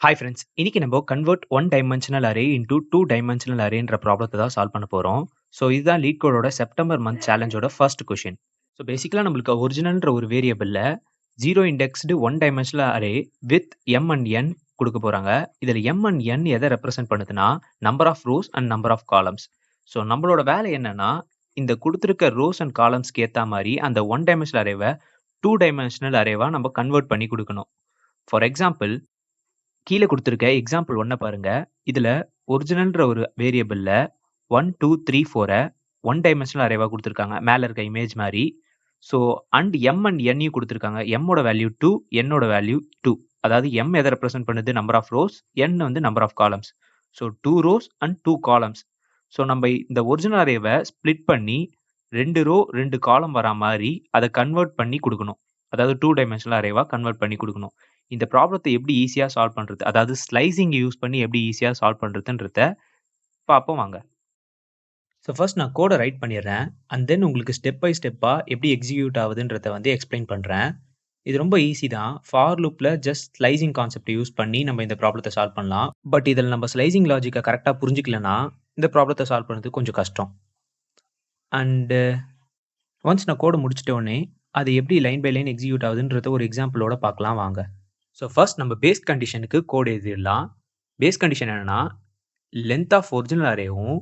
Hi friends. இன்னைக்கு நம்ம convert one dimensional array into two dimensional அரேன்ற ப்ராப்ளத்தை தான் சால்வ் பண்ண போறோம். ஸோ இதுதான் லீட் கோடோட செப்டம்பர் மந்த் சேலஞ்சோட ஃபர்ஸ்ட் கொஷின். ஸோ பேசிக்கலா நம்மளுக்கு ஒரிஜினல்ன்ற ஒரு வேரியபிள்ல 0 indexed one dimensional array with M and N குடுக்க போறாங்க. இதுல எம் அண்ட் என் எதை ரெப்ரசென்ட் பண்ணுதுன்னா, number of rows and number of columns. So நம்மளோட வேலை என்னன்னா, இந்த குடுத்திருக்க ரோஸ் அண்ட் காலம்ஸ்க்கு ஏத்தா மாரி அந்த ஒன் டைமென்ஷனல் அரேவ டூ டைமென்ஷனல் அரேவா நம்ம கன்வெர்ட் பண்ணி குடுக்கணும். ஃபார் எக்ஸாம்பிள் கீழ குடுத்திருக்க எக்ஸாம்பிள் 1 பாருங்க. இதுல ஒரிஜினல்ன்ற ஒரு வேரியபிள்ல 1, 2, 3, 4 ஒன் டைமென்ஷனல் அரேவா குடுத்திருக்காங்க. மேல இருக்க இமேஜ் மாரி. ஸோ எம் அண்ட் என்-யும் குடுத்திருக்காங்க. எம்மோட வேல்யூ 2, என்னோட வேல்யூ 2. அதாவது எம் எத ரெப்ரசென்ட் பண்ணுது? Number of rows. என் வந்து number of columns. So 2 rows and 2 columns. So நம்ம இந்த ஒரிஜினல் அரேவ ஸ்ப்ளிட் பண்ணி 2 ரோ 2 காலம் வரா மாரி அத கன்வெர்ட் பண்ணி குடுக்கணும். அதாவது 2 டைமென்ஷனல் அரேவா கன்வெர்ட் பண்ணி குடுக்கணும். இந்த ப்ராப்ளத்த எப்படி ஈஸியா சால்வ் பண்றது? அதாவது ஸ்லைசிங் யூஸ் பண்ணி எப்படி ஈஸியா சால்வ் பண்றதுன்றத பார்ப்போம் வாங்க. ஸோ ஃபர்ஸ்ட் நான் கோட ரைட் பண்ணிடுறேன். அண்ட் தென் உங்களுக்கு ஸ்டெப் பை ஸ்டெப்பா எப்படி எக்ஸிக்யூட் ஆகுதுன்றத வந்து எக்ஸ்பிளைன் பண்றேன். இது ரொம்ப ஈஸி தான். ஃபார் லூப்ல ஜஸ்ட் ஸ்லைசிங் கான்செப்ட் யூஸ் பண்ணி நம்ம இந்த ப்ராப்ளத்த சால்வ் பண்ணலாம். பட் இதில நம்ம ஸ்லைசிங் லாஜிக்க கரெக்ட்டா புரிஞ்சுக்கலன்னா, இந்த ப்ராப்ளத்த சால்வ் பண்றது கொஞ்சம் கஷ்டம். அண்ட் ஒன்ஸ் நான் கோட முடிச்சுட்ட உடனே, அது எப்படி லைன் பை லைன் எக்ஸிக்யூட் ஆகுதுன்றத ஒரு எக்ஸாம்பிளோட பார்க்கலாம் வாங்க. ஸோ ஃபர்ஸ்ட் நம்ம பேஸ் கண்டிஷனுக்கு கோட் எழுதிடலாம். பேஸ் கண்டிஷன் என்னன்னா, லென்த் ஆஃப் ஒரிஜினல் அரேவும்,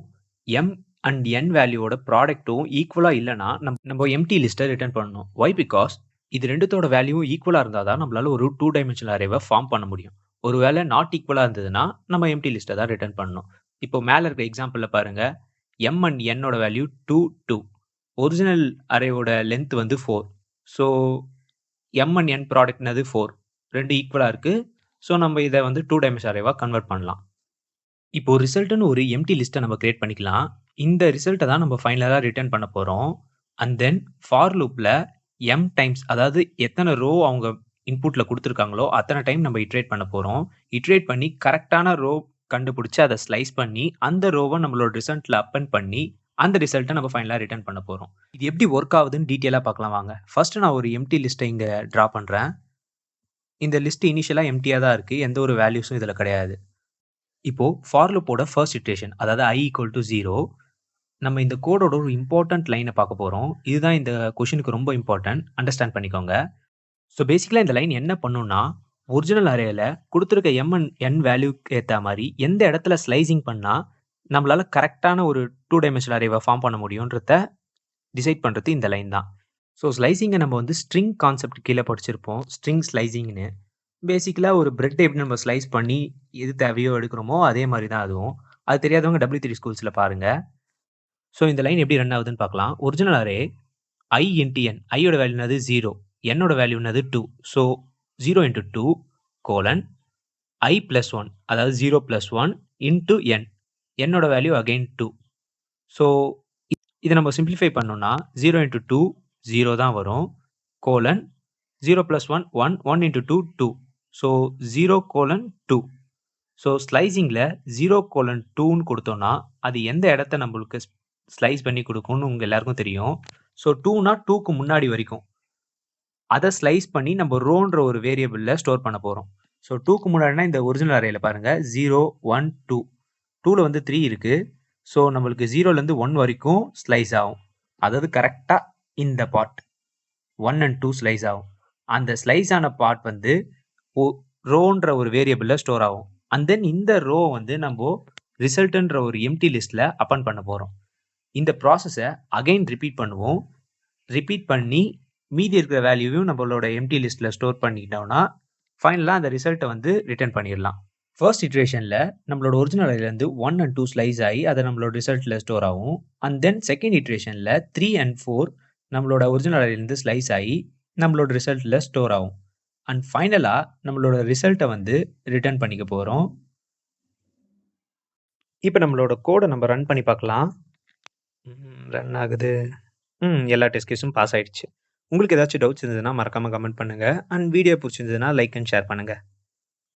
எம் அண்ட் என் வேல்யூவோட ப்ராடக்ட்டும் ஈக்குவலா இல்லன்னா, நம்ம எம்ப்டி லிஸ்ட்ட ரிட்டர்ன் பண்ணணும். ஒய்? பிகாஸ் இது 2த்தோட வேல்யூவும் ஈக்குவலா இருந்தா தான் நம்மளால ஒரு 2 டைமென்ஷனல் அரேவ ஃபார்ம் பண்ண முடியும். ஒருவேள நாட் ஈக்குவலா இருந்ததுன்னா, நம்ம எம்ப்டி லிஸ்ட்ட தான் ரிட்டர்ன் பண்ணணும். இப்போ மேல இருக்க எக்ஸாம்பிள்ல பாருங்க. எம் அண்ட் என்னோட வேல்யூ 2, 2. ஒரிஜினல் அரேவோட லென்த் வந்து 4. So M and N product என்னது? 4. 2 ஈக்குவலா இருக்கு. ஸோ நம்ம இத வந்து 2 டைமென்ஷனல் அரேவா கன்வெர்ட் பண்ணலாம். இப்போ ரிசல்ட்ன்னு ஒரு எம்ப்டி லிஸ்ட்ட நம்ம கிரியேட் பண்ணிக்கலாம். இந்த ரிசல்ட்ட தான் நம்ம ஃபைனலா ரிட்டர்ன் பண்ண போறோம். அண்ட் தென் ஃபார் லூப்ல எம் டைம்ஸ் அதாவது எத்தன ரோ அவங்க இன்புட்ல குடுத்திருக்காங்களோ, அத்தன டைம் நம்ம இட்டரேட் பண்ண போறோம். இட்டரேட் பண்ணி கரெக்ட்டான ரோ கண்டுபிடிச்சு அத ஸ்லைஸ் பண்ணி, அந்த ரோவ நம்மளோட ரிசல்ட்ல அப்பெண்ட் பண்ணி, அந்த ரிசல்ட்ட நம்ம ஃபைனலா ரிட்டர்ன் பண்ண போறோம். இது எப்படி வொர்க் ஆகுதுன்னு டீட்டெயிலா பார்க்கலாம் வாங்க. ஃபர்ஸ்ட் நான் ஒரு எம்ப்டி லிஸ்ட்ட இங்க டிரா பண்றேன். இந்த லிஸ்ட் இனிஷியலா எம்ப்டியா தான் இருக்கு. எந்த ஒரு வேல்யூஸும் இதுல கிடையாது. இப்போ ஃபார் லூப்போட ஃபர்ஸ்ட் இட்டரேஷன் அதாவது i = 0 நம்ம இந்த கோடோட ஒரு இம்பார்ட்டன்ட் லைன பார்க்க போறோம். இதுதான் இந்த கொஸ்டினுக்கு ரொம்ப இம்பார்ட்டன்ட். அண்டர்ஸ்டாண்ட் பண்ணிக்கோங்க. ஸோ பேசிக்கலா இந்த லைன் என்ன பண்ணும்னா, ஒரிஜினல் அரேல குடுத்திருக்க எம் அண்ட் என் வேல்யூக்கு ஏத்தா மாரி எந்த இடத்துல ஸ்லைசிங் பண்ணா நம்மளால கரெக்ட்டான ஒரு 2 டைமென்ஷனல் அரேவ ஃபார்ம் பண்ண முடியும்ன்றத டிசைட் பண்றது இந்த லைன் தான். ஸோ ஸ்லைசிங்க நம்ம வந்து ஸ்ட்ரிங் கான்செப்ட் கீழ படிச்சிருப்போம். ஸ்ட்ரிங் ஸ்லைசிங்ன்னு. பேசிக்கலா ஒரு பிரெட் எப்படி நம்ம ஸ்லைஸ் பண்ணி எது தேவையோ எடுக்கிறோமோ, அதே மாரி தான் அதுவும். அது தெரியாதவங்க W3 ஸ்கூல்ஸ்ல பாருங்க. ஸோ இந்த லைன் எப்படி ரன் ஆகுதுன்னு பார்க்கலாம். Original array i into n. i யோட வேல்யூ என்னது? 0. n ஓட வேல்யூ என்னது? 2. So 0 into 2 colon i plus 1 அதாவது 0 பிளஸ் 1 இன்டு n. n ஓட வேல்யூ அகைன் 2. ஸோ இத நம்ம சிம்ப்ளிஃபை பண்ணோம்னா 0 இன்டு 2 0 தான் வரும். Colon 0 plus 1 1 1 into 2 2. So 0 colon 2. So ஸ்லைசிங்ல 0:2ன்னு குடுத்தோம்னா, அது எந்த இடத்த நம்மளுக்கு ஸ்லைஸ் பண்ணி குடுக்கும்னு உங்க எல்லாருக்கும் தெரியும். ஸோ 2னா 2க்கு முன்னாடி வரைக்கும். அத ஸ்லைஸ் பண்ணி நம்ம ரோன்ற ஒரு வேரியபிள்ல ஸ்டோர் பண்ண போறோம். ஸோ 2க்கு முன்னாடினா இந்த ஒரிஜினல் அரேல பாருங்க 0, 1, 2. 2ல வந்து 3 இருக்கு. ஸோ நம்மளுக்கு 0லேருந்து 1 வரைக்கும் ஸ்லைஸ் ஆகும். அதாவது கரெக்ட்டா இந்த பார்ட் 1 அண்ட் 2 ஸ்லைஸ் ஆகும். அந்த ஸ்லைஸ் ஆன பார்ட் வந்து ரோன்ற ஒரு வேரியபிள்ல ஸ்டோர் ஆகும். அண்ட் தென் இந்த ரோ வந்து நம்போ ரிசல்ட்ன்ற ஒரு எம்ப்டி லிஸ்ட்ல அப்பெண்ட் பண்ண போறோம். இந்த ப்ராசஸ அகைன் ரிப்பீட் பண்ணுவோம். ரிப்பீட் பண்ணி மீதி இருக்கிற வேல்யூவையும் நம்மளோட எம்ப்டி லிஸ்ட்ல ஸ்டோர் பண்ணிக்கிட்டோம்னா, ஃபைனலா அந்த ரிசல்ட்ட வந்து ரிட்டர்ன் பண்ணிடலாம். ஃபர்ஸ்ட் இட்டரேஷன்ல நம்மளோட ஒரிஜினல் அரேலேருந்து 1 அண்ட் 2 ஸ்லைஸ் ஆயி அது நம்மளோட ரிசல்ட்ல ஸ்டோர் ஆகும். அண்ட் தென் செகண்ட் இட்டரேஷன்ல 3 அண்ட் 4 நம்மளோட ஒரிஜினல் அரேலேருந்து ஸ்லைஸ் ஆயி நம்மளோட ரிசல்ட்ல ஸ்டோர் ஆகும். அண்ட் ஃபைனலா நம்மளோட ரிசல்ட்ட வந்து ரிட்டர்ன் பண்ணிக்க போறோம். இப்ப நம்மளோட கோட நம்ம ரன் பண்ணி பார்க்கலாம். ரன் ஆகுது. எல்லா டெஸ்ட் கேஸும் பாஸ் ஆயிடுச்சு. உங்களுக்கு ஏதாச்சும் டவுட்ஸ் இருந்ததுன்னா மறக்காம கமெண்ட் பண்ணுங்க. அண்ட் வீடியோ புடிச்சிருந்ததுன்னா லைக் அண்ட் ஷேர் பண்ணுங்க.